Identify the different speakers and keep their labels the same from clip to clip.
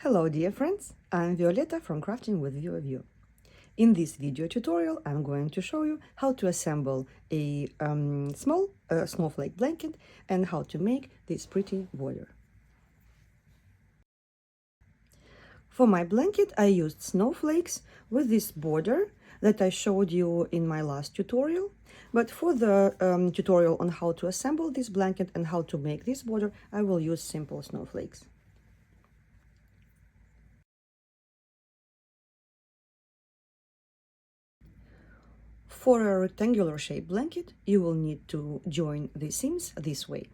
Speaker 1: Hello dear friends, I'm Violetta from Crafting with View. In this video tutorial I'm going to show you how to assemble a small snowflake blanket and how to make this pretty border. For my blanket I used snowflakes with this border that I showed you in my last tutorial, but for the tutorial on how to assemble this blanket and how to make this border I will use simple snowflakes. For a rectangular shaped blanket, you will need to join the seams this way.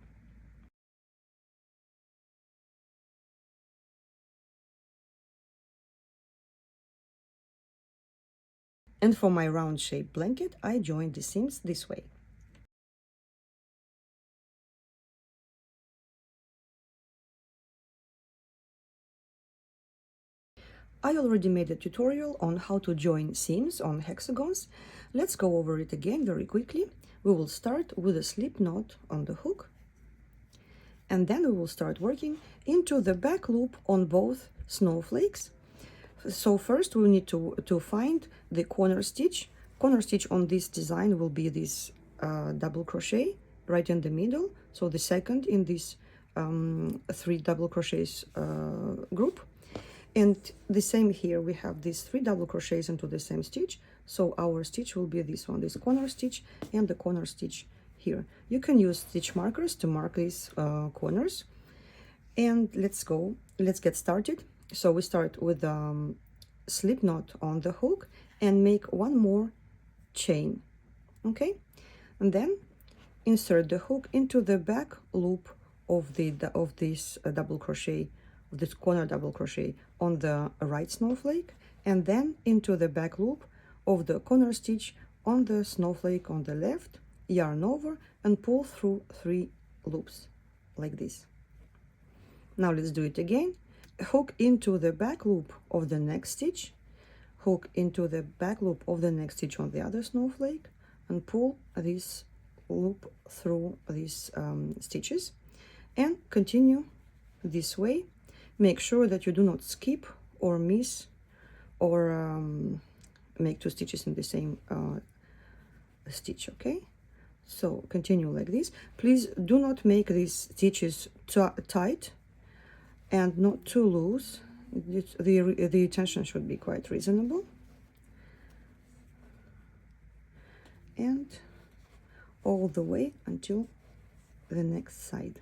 Speaker 1: And for my round shaped blanket, I joined the seams this way. I already made a tutorial on how to join seams on hexagons. Let's go over it again very quickly. We will start with a slip knot on the hook, and then we will start working into the back loop on both snowflakes. So first we need to find the corner stitch. Corner stitch on this design will be this double crochet right in the middle. So the second in this 3 double crochets group. And the same here, we have these 3 double crochets into the same stitch. So our stitch will be this one, this corner stitch and the corner stitch here. You can use stitch markers to mark these corners. And let's get started. So we start with slip knot on the hook and make one more chain, okay? And then insert the hook into the back loop of this double crochet, this corner double crochet on the right snowflake, and then into the back loop of the corner stitch on the snowflake on the left, yarn over and pull through 3 loops like this. Now let's do it again. Hook into the back loop of the next stitch, hook into the back loop of the next stitch on the other snowflake, and pull this loop through these stitches, and continue this way. Make sure that you do not skip or miss or make 2 stitches in the same stitch, okay? So continue like this. Please do not make these stitches tight and not too loose. The tension should be quite reasonable. And all the way until the next side.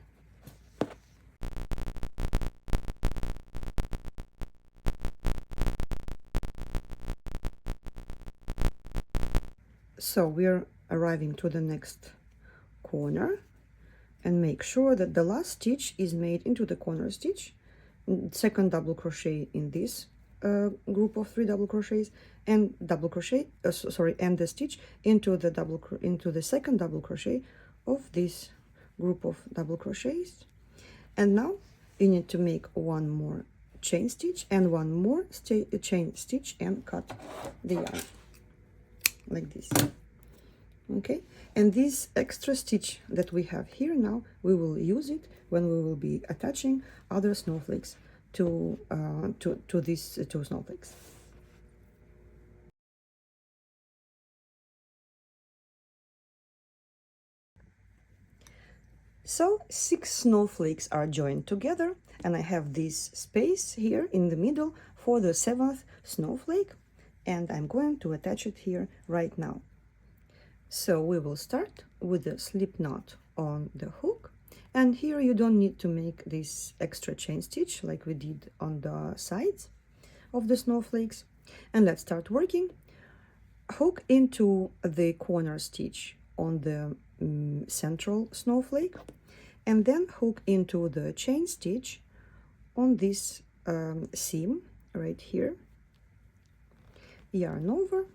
Speaker 1: So we're arriving to the next corner, and make sure that the last stitch is made into the corner stitch, second double crochet in this group of 3 double crochets, and double crochet and the stitch into the second double crochet of this group of double crochets. And now you need to make one more chain stitch and one more chain stitch and cut the yarn like this, okay? And this extra stitch that we have here now, we will use it when we will be attaching other snowflakes to these 2 snowflakes. So 6 snowflakes are joined together, and I have this space here in the middle for the 7th snowflake, and I'm going to attach it here right now. So we will start with the slip knot on the hook, and here you don't need to make this extra chain stitch like we did on the sides of the snowflakes. And let's start working. Hook into the corner stitch on the central snowflake, and then hook into the chain stitch on this seam right here, yarn over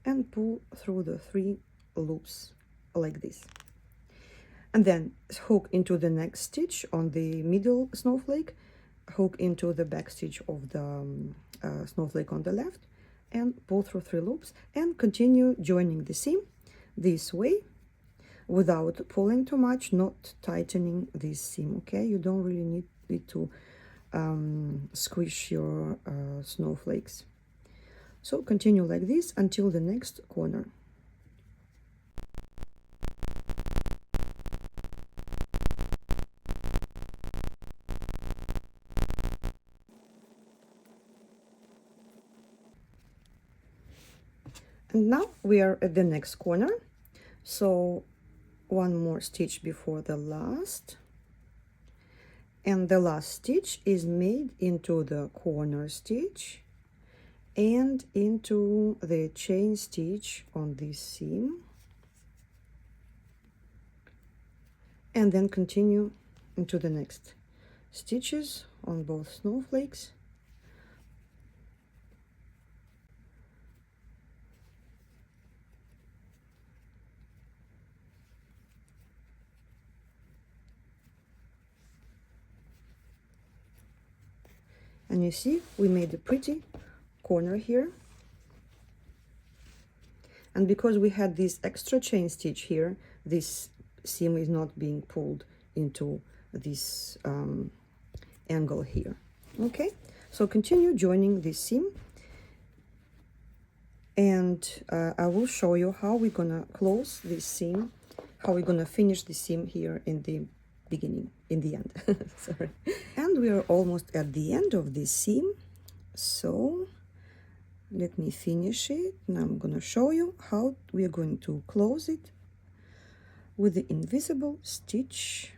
Speaker 1: and pull through the 3 loops like this, and then hook into the next stitch on the middle snowflake, hook into the back stitch of the snowflake on the left, and pull through 3 loops, and continue joining the seam this way without pulling too much, not tightening this seam, okay? You don't really need it to squish your snowflakes. So continue like this until the next corner. And now we are at the next corner, so one more stitch before the last, and the last stitch is made into the corner stitch and into the chain stitch on this seam, and then continue into the next stitches on both snowflakes. And you see, we made a pretty corner here. And because we had this extra chain stitch here, this seam is not being pulled into this angle here. Okay, so continue joining this seam. And I will show you how we're gonna close this seam, how we're gonna finish the seam here in the beginning, in the end. Sorry. And we are almost at the end of this seam, so let me finish it. Now I'm gonna show you how we are going to close it with the invisible stitch,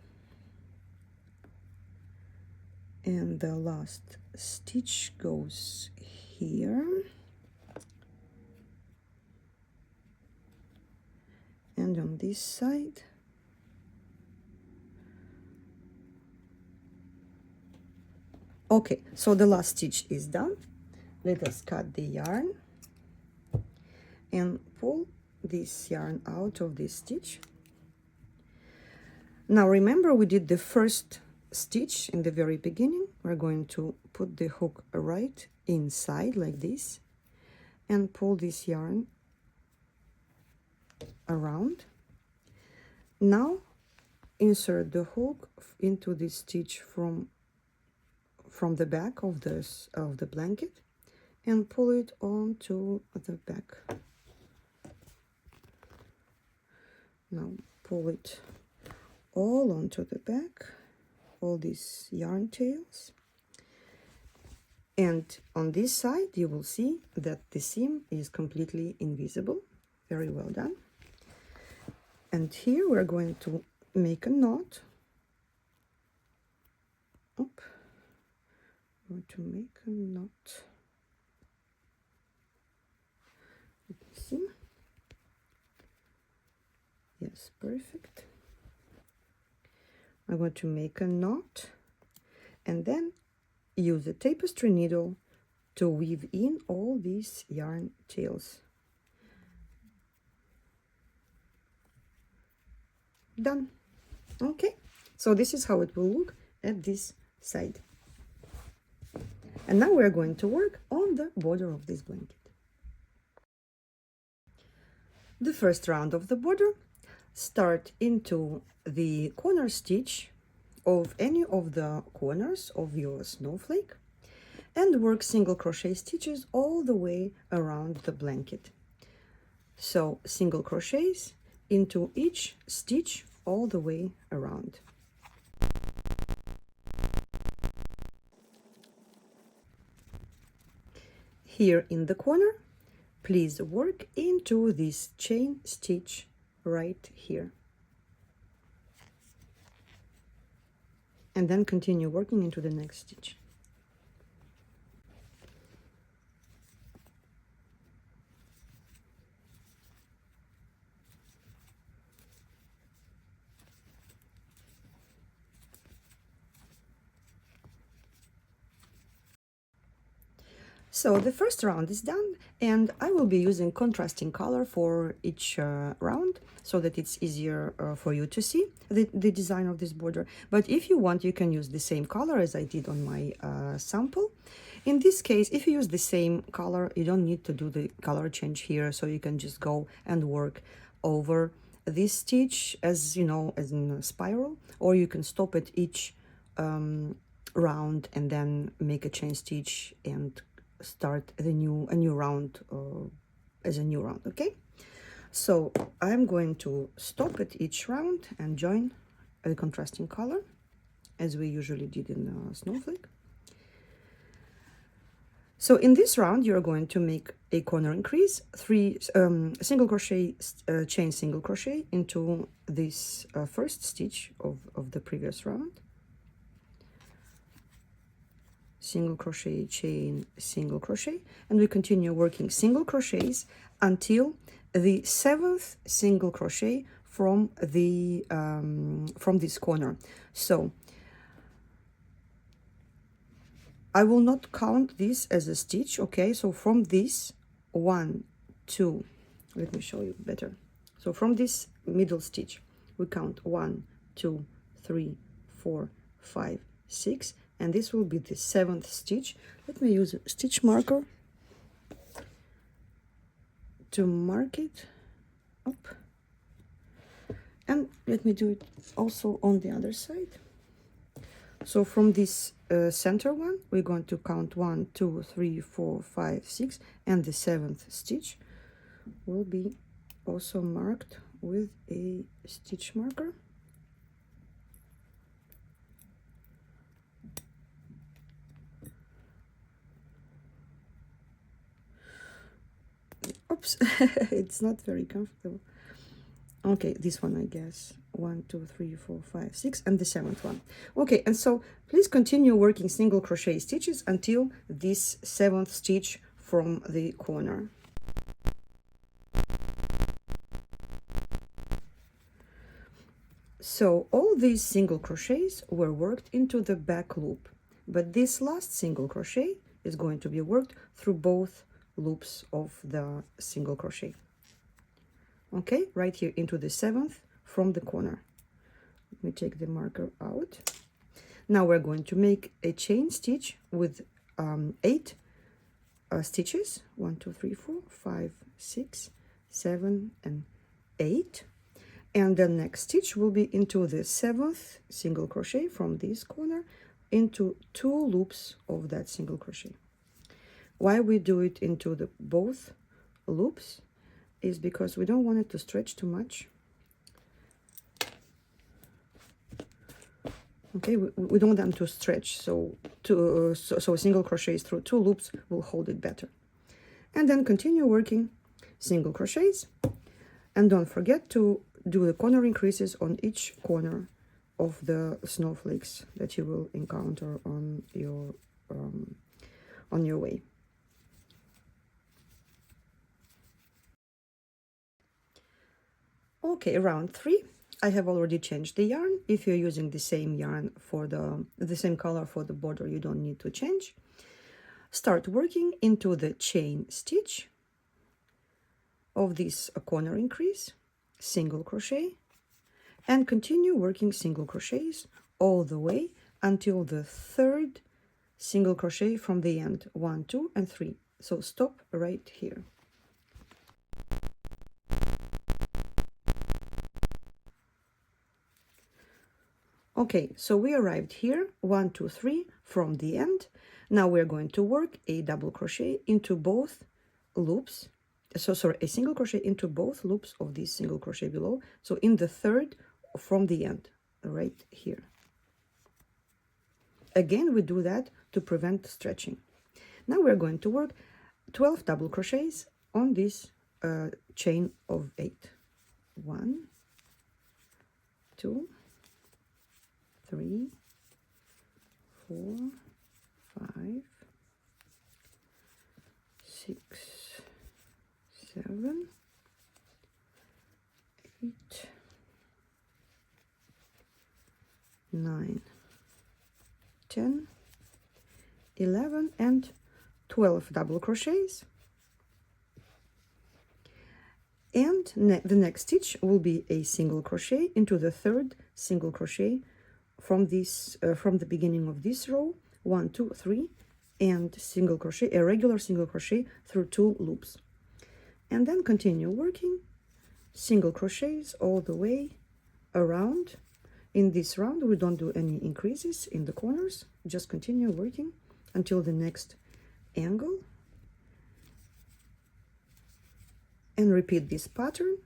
Speaker 1: and the last stitch goes here, and on this side. Okay, so the last stitch is done. Let us cut the yarn and pull this yarn out of this stitch. Now remember, we did the first stitch in the very beginning. We're going to put the hook right inside like this and pull this yarn around. Now insert the hook into this stitch from the back of the blanket and pull it onto the back. Now pull it all onto the back, all these yarn tails, and on this side you will see that the seam is completely invisible. Very well done. And here we're going to make a knot. Going to make a knot. Let me see. Yes, perfect. I'm going to make a knot and then use a tapestry needle to weave in all these yarn tails. Done. Okay, so this is how it will look at this side. And now we're going to work on the border of this blanket. The first round of the border, start into the corner stitch of any of the corners of your snowflake and work single crochet stitches all the way around the blanket. So single crochets into each stitch all the way around. Here in the corner, please work into this chain stitch right here. And then continue working into the next stitch. So the first round is done, and I will be using contrasting color for each round so that it's easier for you to see the design of this border. But if you want, you can use the same color as I did on my sample. In this case, if you use the same color, you don't need to do the color change here, so you can just go and work over this stitch as, you know, as in a spiral, or you can stop at each round and then make a chain stitch and start a new round as a new round. Okay, so I'm going to stop at each round and join a contrasting color as we usually did in snowflake. So in this round you're going to make a corner increase, 3 single crochet, chain single crochet into this first stitch of the previous round, single crochet, chain, single crochet, and we continue working single crochets until the 7th single crochet from the from this corner. So I will not count this as a stitch. Okay, so from this 1, 2, let me show you better. So from this middle stitch we count 1, 2, 3, 4, 5, 6, and this will be the 7th stitch. Let me use a stitch marker to mark it up, and let me do it also on the other side. So from this center one we're going to count 1, 2, 3, 4, 5, 6, and the 7th stitch will be also marked with a stitch marker. Oops, it's not very comfortable. Okay, this one, I guess. 1, 2, 3, 4, 5, 6, and the 7th one. Okay, and so please continue working single crochet stitches until this 7th stitch from the corner. So all these single crochets were worked into the back loop, but this last single crochet is going to be worked through both loops of the single crochet. Okay, right here into the 7th from the corner. Let me take the marker out. Now we're going to make a chain stitch with 8 stitches. 1, 2, 3, 4, 5, 6, 7, and 8. And the next stitch will be into the 7th single crochet from this corner into 2 loops of that single crochet. Why we do it into the both loops is because we don't want it to stretch too much. Okay, we don't want them to stretch, so single crochets through 2 loops will hold it better. And then continue working single crochets, and don't forget to do the corner increases on each corner of the snowflakes that you will encounter on your way. Okay, round 3. I have already changed the yarn. If you're using the same yarn for the same color for the border, you don't need to change. Start working into the chain stitch of this corner increase, single crochet, and continue working single crochets all the way until the 3rd single crochet from the end. 1, 2, and 3. So stop right here. Okay, so we arrived here, 1, 2, 3 from the end. Now we're going to work a double crochet into both loops. A single crochet into both loops of this single crochet below. So in the 3rd from the end, right here. Again, we do that to prevent stretching. Now we're going to work 12 double crochets on this chain of 8. 1, 2, 3, 4, 5, 6, 7, 8, 9, 10, 11, and 12 double crochets. And the next stitch will be a single crochet into the 3rd single crochet from this from the beginning of this row. 1, 2, 3, and single crochet, a regular single crochet through 2 loops, and then continue working single crochets all the way around In this round, we don't do any increases in the corners, just continue working until the next angle, and repeat this pattern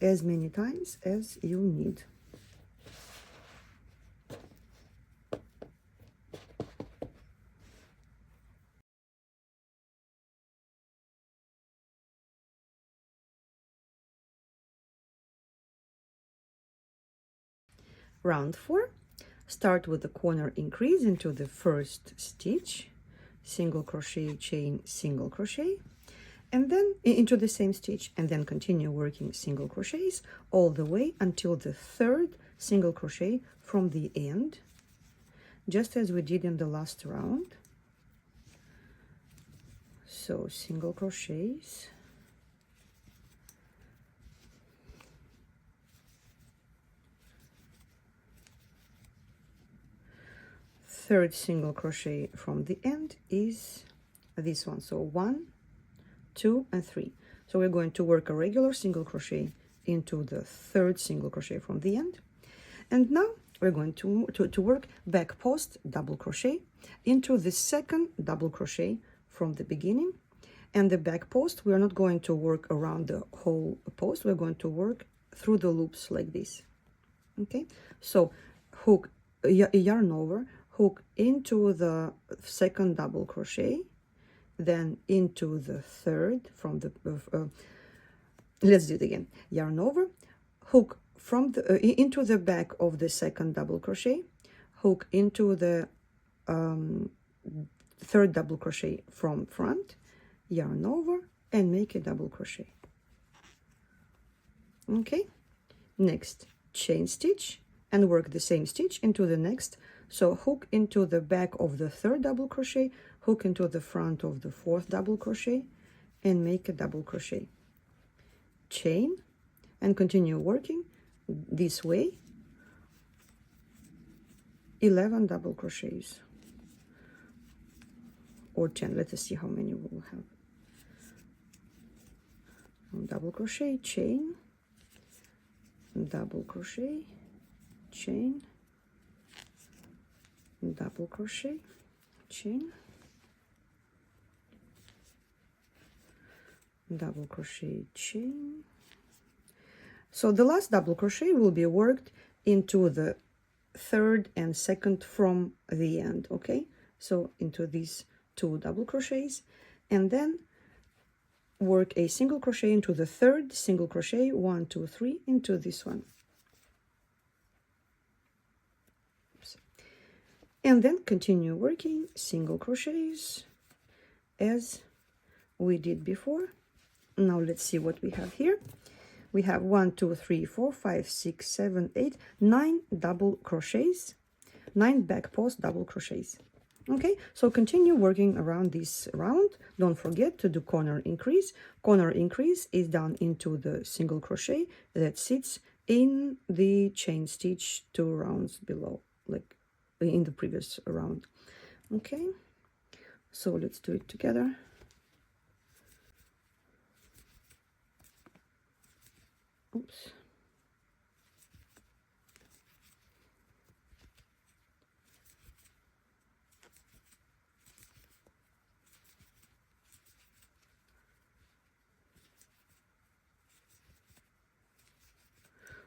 Speaker 1: as many times as you need. Round 4, start with the corner increase into the first stitch, single crochet, chain, single crochet, and then into the same stitch, and then continue working single crochets all the way until the third single crochet from the end, just as we did in the last round. So single crochets, third single crochet from the end is this one, so 1, 2, and 3. So we're going to work a regular single crochet into the third single crochet from the end, and now we're going to work back post double crochet into the second double crochet from the beginning. And the back post, we're not going to work around the whole post, we're going to work through the loops like this. Okay, so hook, yarn over, hook into the second double crochet, then into the third from the let's do it again. Yarn over, hook from the into the back of the second double crochet, hook into the third double crochet from front, yarn over, and make a double crochet. Okay, next chain stitch and work the same stitch into the next. So hook into the back of the third double crochet, hook into the front of the fourth double crochet, and make a double crochet, chain, and continue working this way 11 double crochets, or 10. Let us see how many we will have. Double crochet, chain, double crochet, chain, double crochet, chain, double crochet, chain. So the last double crochet will be worked into the third and second from the end. Okay, so into these 2 double crochets, and then work a single crochet into the third single crochet, 1, 2, 3 into this one. Oops. And then continue working single crochets as we did before. Now let's see what we have here. We have 1, 2, 3, 4, 5, 6, 7, 8, 9 double crochets, 9 back post double crochets. Okay, so continue working around this round. Don't forget to do corner increase. Corner increase is done into the single crochet that sits in the chain stitch 2 rounds below, like in the previous round. Okay, so let's do it together. Oops.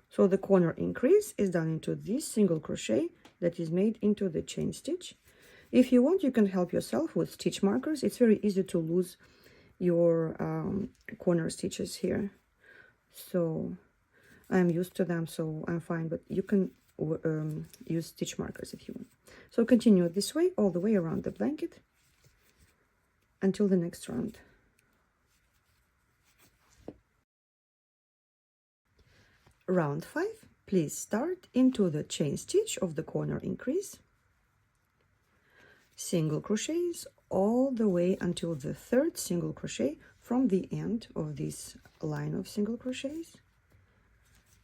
Speaker 1: So the corner increase is done into this single crochet that is made into the chain stitch. If you want, you can help yourself with stitch markers. It's very easy to lose your corner stitches here. So I'm used to them, so I'm fine, but you can use stitch markers if you want. So continue this way all the way around the blanket until the next round. Round 5, please start into the chain stitch of the corner increase, single crochets all the way until the third single crochet from the end of this line of single crochets,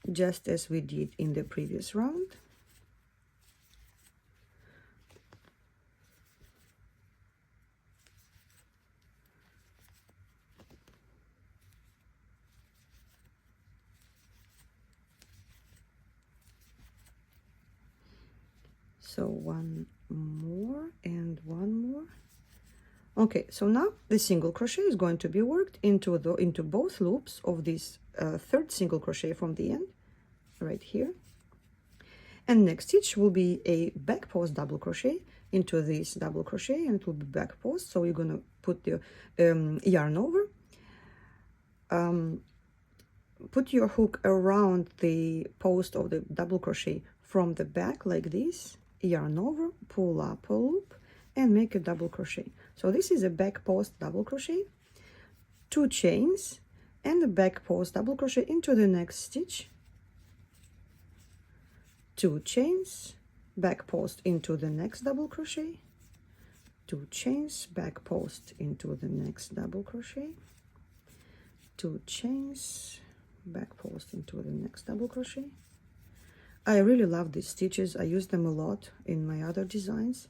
Speaker 1: just as we did in the previous round. So one more and one more. Okay, so now the single crochet is going to be worked into both loops of this third single crochet from the end, right here. And next stitch will be a back post double crochet into this double crochet, and it will be back post. So you're gonna put the yarn over, put your hook around the post of the double crochet from the back like this, yarn over, pull up a loop, and make a double crochet. So this is a back post double crochet, 2 chains, and a back post double crochet into the next stitch, 2 chains, back post into the next double crochet, 2 chains, back post into the next double crochet, 2 chains, back post into the next double crochet. I really love these stitches. I use them a lot in my other designs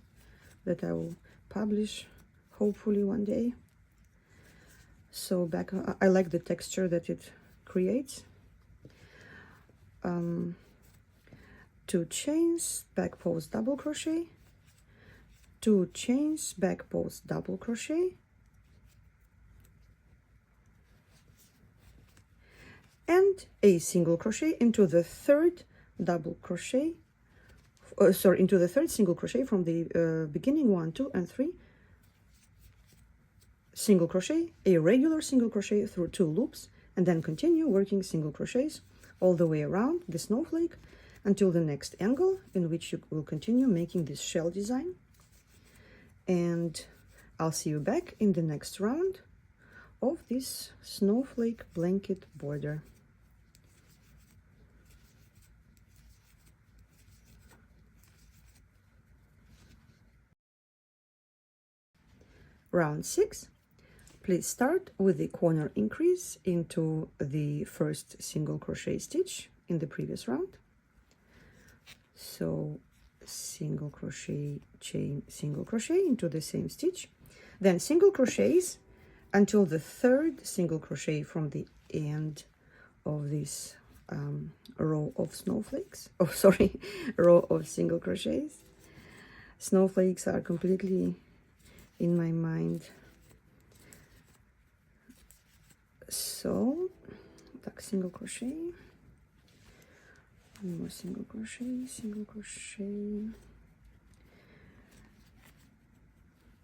Speaker 1: that I will publish hopefully one day. So I like the texture that it creates. 2 chains, back post double crochet, 2 chains, back post double crochet, and a single crochet into the third double crochet, into the third single crochet from the beginning, 1, 2, and 3, single crochet, a regular single crochet through 2 loops, and then continue working single crochets all the way around the snowflake until the next angle, in which you will continue making this shell design. And I'll see you back in the next round of this snowflake blanket border. Round 6. Please start with the corner increase into the first single crochet stitch in the previous round. So single crochet, chain, single crochet into the same stitch, then single crochets until the third single crochet from the end of this row of snowflakes. Oh, sorry, row of single crochets. Snowflakes are completely in my mind. So так, single crochet, one more single crochet,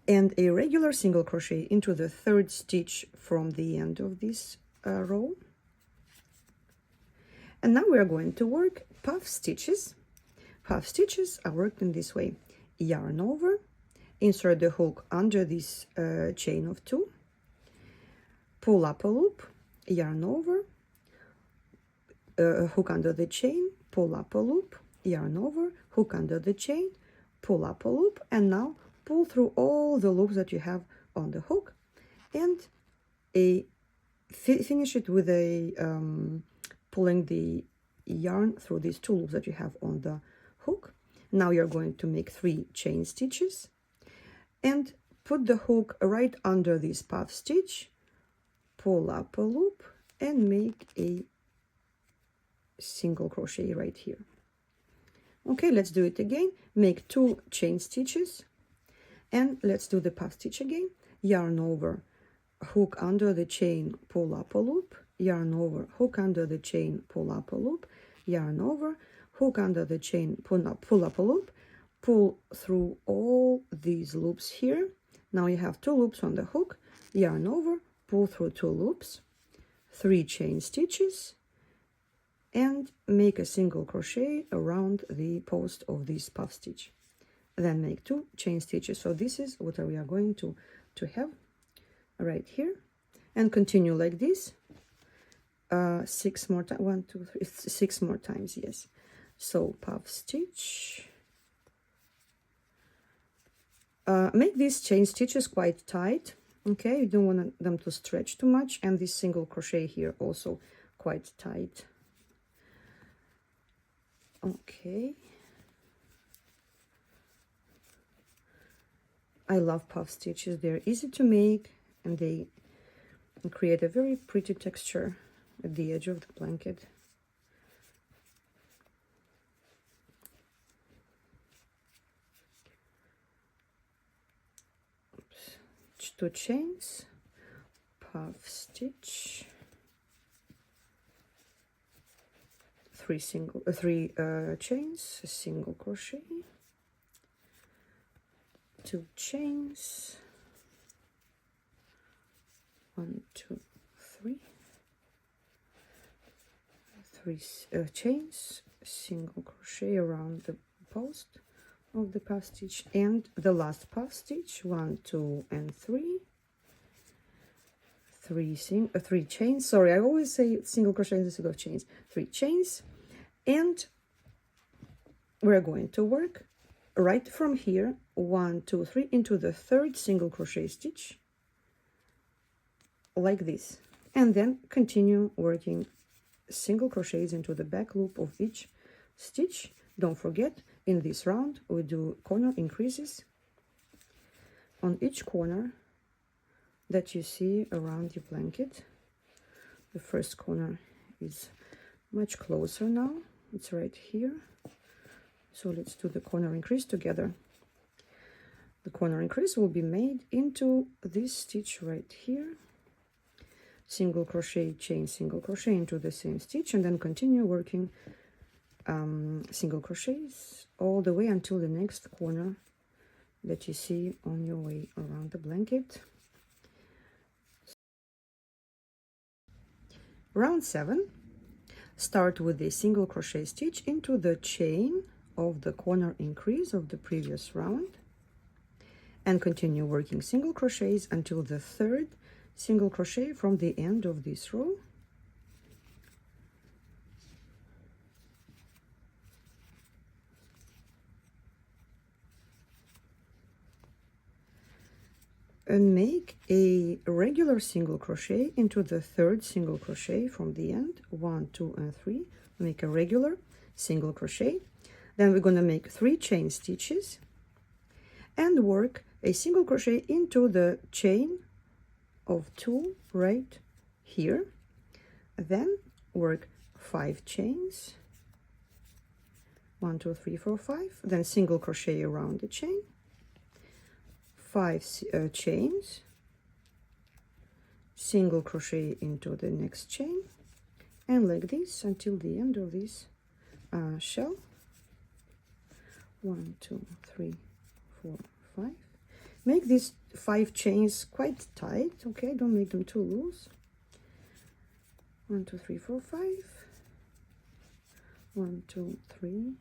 Speaker 1: and a regular single crochet into the third stitch from the end of this row. And now we are going to work puff stitches. Puff stitches are worked in this way: yarn over, insert the hook under this chain of 2, pull up a loop, yarn over, hook under the chain, pull up a loop, yarn over, hook under the chain, pull up a loop, and now pull through all the loops that you have on the hook, and finish it with a pulling the yarn through these 2 loops that you have on the hook. Now you're going to make 3 chain stitches and put the hook right under this puff stitch, pull up a loop, and make a single crochet right here. Okay, let's do it again. Make 2 chain stitches, and let's do the puff stitch again. Yarn over, hook under the chain, pull up a loop, yarn over, hook under the chain, pull up a loop, yarn over, hook under the chain, pull up a loop, pull through all these loops here. Now you have 2 loops on the hook, yarn over, pull through 2 loops, 3 chain stitches, and make a single crochet around the post of this puff stitch. Then make 2 chain stitches. So this is what we are going to have right here, and continue like this 6 more times. 1, 2, 3, 6 more times. Yes. So puff stitch. Make these chain stitches quite tight. Okay, you don't want them to stretch too much, and this single crochet here also quite tight. Okay, I love puff stitches. They're easy to make, and they create a very pretty texture at the edge of the blanket. 2 chains, puff stitch, 3 chains, single crochet, 2 chains, 1, 2, 3, 3 chains, single crochet around the post of the puff stitch, and the last puff stitch, 1, 2, and 3, 3 chains. Sorry, I always say single crochet instead of chains. 3 chains, and we're going to work right from here, 1, 2, 3, into the 3rd single crochet stitch, like this, and then continue working single crochets into the back loop of each stitch. Don't forget, in this round we do corner increases on each corner that you see around your blanket. The first corner is much closer now, it's right here, so let's do the corner increase together. The corner increase will be made into this stitch right here, single crochet, chain, single crochet into the same stitch, and then continue working single crochets all the way until the next corner that you see on your way around the blanket. Round 7, start with a single crochet stitch into the chain of the corner increase of the previous round, and continue working single crochets until the 3rd single crochet from the end of this row. And make a regular single crochet into the 3rd single crochet from the end, 1, 2, and 3. Make a regular single crochet. Then we're going to make 3 chain stitches and work a single crochet into the chain of 2 right here. Then work 5 chains, 1, 2, 3, 4, 5. Then single crochet around the chain, 5 chains, single crochet into the next chain, and like this until the end of this shell. 1, 2, 3, 4, 5. Make these 5 chains quite tight, okay? Don't make them too loose. 1, 2, 3, 4, 5. 1, 2, 3.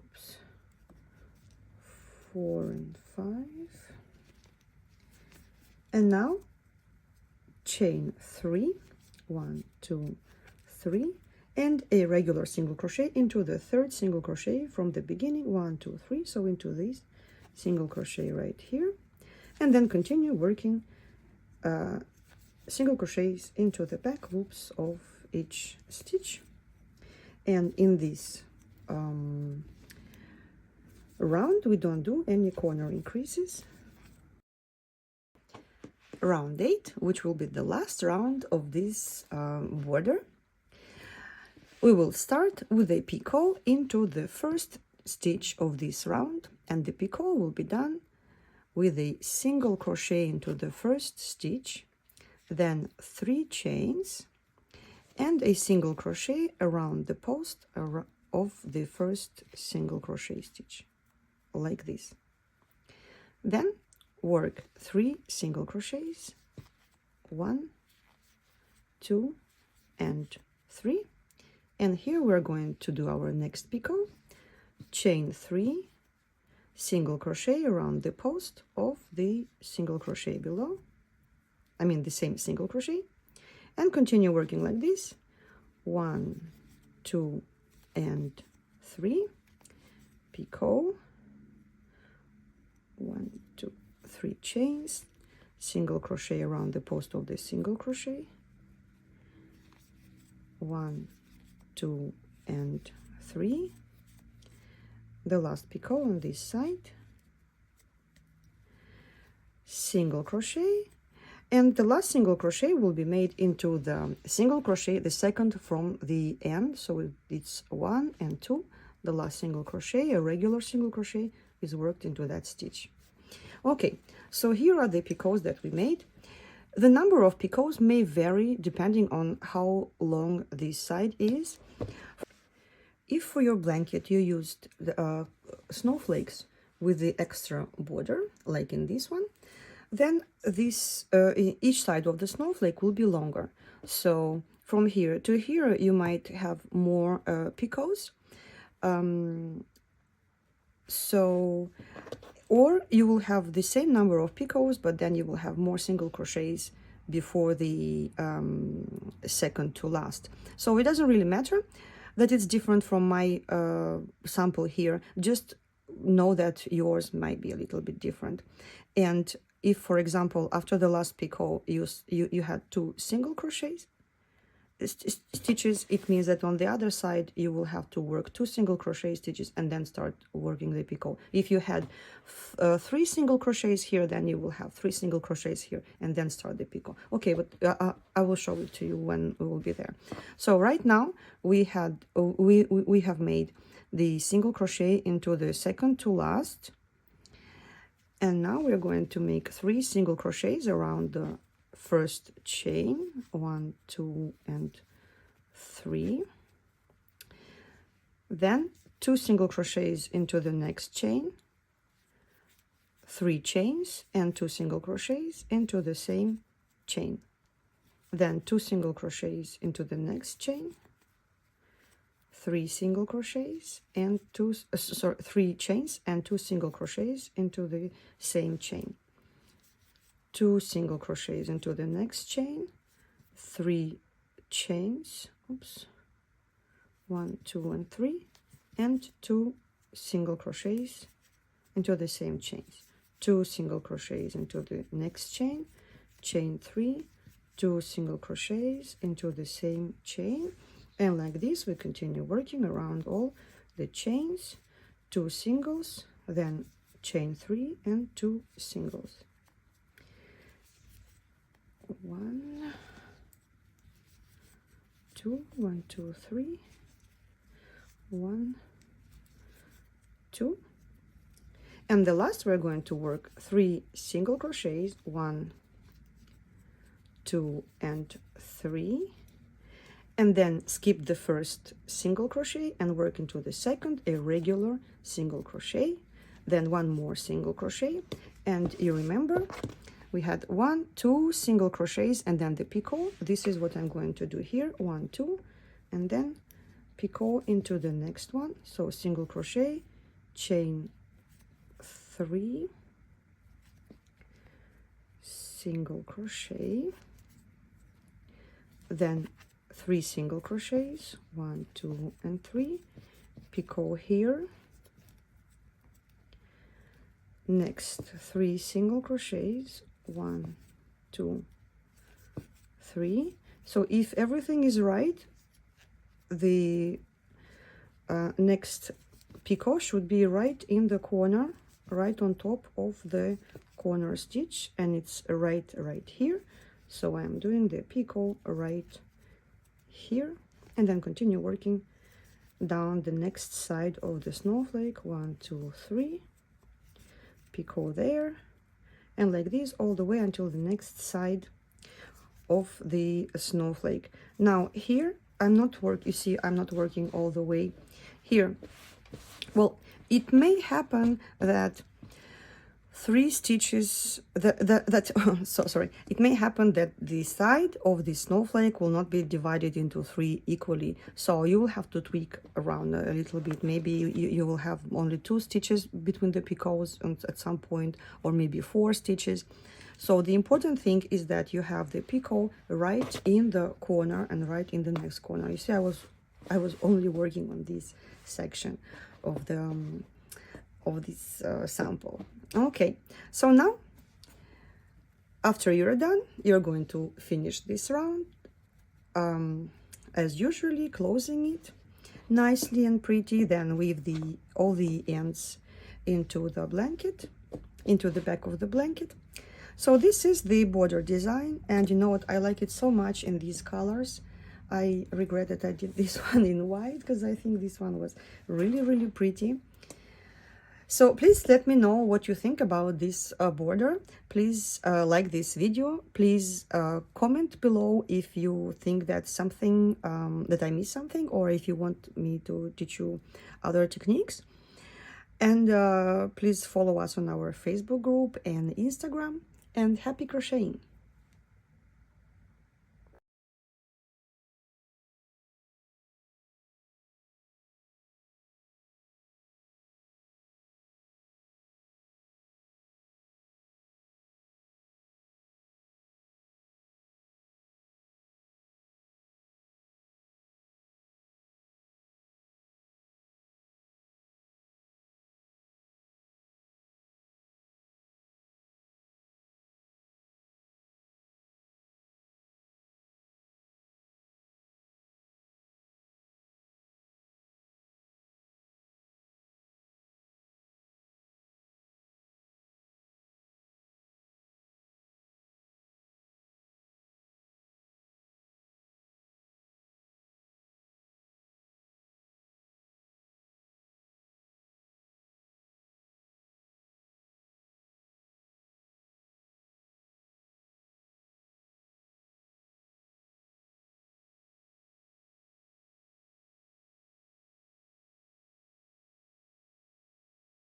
Speaker 1: Oops. 4 and 5. And now chain 3, 1, 2, 3, and a regular single crochet into the 3rd single crochet from the beginning, 1, 2, 3. So into this single crochet right here, and then continue working single crochets into the back loops of each stitch. And in this round we don't do any corner increases. Round 8, which will be the last round of this border, we will start with a picot into the 1st stitch of this round, and the picot will be done with a single crochet into the 1st stitch, then 3 chains and a single crochet around the post of the 1st single crochet stitch, like this. Then work 3 single crochets, 1, 2, and 3, and here we're going to do our next picot. Chain 3, single crochet around the post of the single crochet below, I mean the same single crochet, and continue working like this. 1, 2, and 3, picot, 1, 2, 3 chains, single crochet around the post of the single crochet, 1, 2, and 3, the last picot on this side, single crochet, and the last single crochet will be made into the single crochet, the second from the end, so it's 1 and 2. The last single crochet, a regular single crochet, is worked into that stitch. Okay, so here are the picots that we made. The number of picots may vary depending on how long this side is. If for your blanket you used the snowflakes with the extra border, like in this one, then this each side of the snowflake will be longer. So from here to here you might have more picots. Or you will have the same number of picots, but then you will have more single crochets before the second to last. So it doesn't really matter that it's different from my sample here. Just know that yours might be a little bit different. And if, for example, after the last picot you had 2 single crochets stitches, it means that on the other side you will have to work 2 single crochet stitches and then start working the picot. If you had 3 single crochets here, then you will have 3 single crochets here and then start the picot. Okay, but I will show it to you when we will be there. So right now we have made the single crochet into the second to last, and now we're going to make 3 single crochets around the first chain, 1, 2, and 3. Then 2 single crochets into the next chain, 3 chains, and 2 single crochets into the same chain. Then 2 single crochets into the next chain, 3 single crochets and 3 chains and 2 single crochets into the same chain. 2 single crochets into the next chain, 3 chains, 1, 2, and 3, and 2 single crochets into the same chains. 2 single crochets into the next chain, chain 3, 2 single crochets into the same chain, and like this we continue working around all the chains, 2 singles, then chain 3 and 2 singles. 1, 2, 1, 2, 3, 1, 2, and the last we're going to work 3 single crochets, 1, 2, and 3, and then skip the first single crochet and work into the second, a regular single crochet, then 1 more single crochet, and you remember we had 1, 2 single crochets and then the picot. This is what I'm going to do here, 1, 2, and then picot into the next one. So single crochet, chain 3, single crochet, then 3 single crochets, 1, 2, and 3, picot here. Next 3 single crochets, 1, 2, 3. So if everything is right, the next picot should be right in the corner, right on top of the corner stitch, and it's right here. So I'm doing the picot right here, and then continue working down the next side of the snowflake, 1, 2, 3, picot there, and like this all the way until the next side of the snowflake. Now here I'm not working all the way here. Well, it may happen that 3 stitches it may happen that the side of the snowflake will not be divided into 3 equally, so you will have to tweak around a little bit. Maybe you will have only 2 stitches between the picots at some point, or maybe 4 stitches. So the important thing is that you have the picot right in the corner and right in the next corner. You see, I was only working on this section of the of this sample. Okay, so now after you're done, you're going to finish this round as usually, closing it nicely and pretty, then weave all the ends into the blanket, into the back of the blanket. So this is the border design, and you know what, I like it so much in these colors. I regret that I did this one in white, because I think this one was really pretty. So please let me know what you think about this border. Please like this video. Please comment below if you think that something that I missed something, or if you want me to teach you other techniques. And please follow us on our Facebook group and Instagram. And happy crocheting!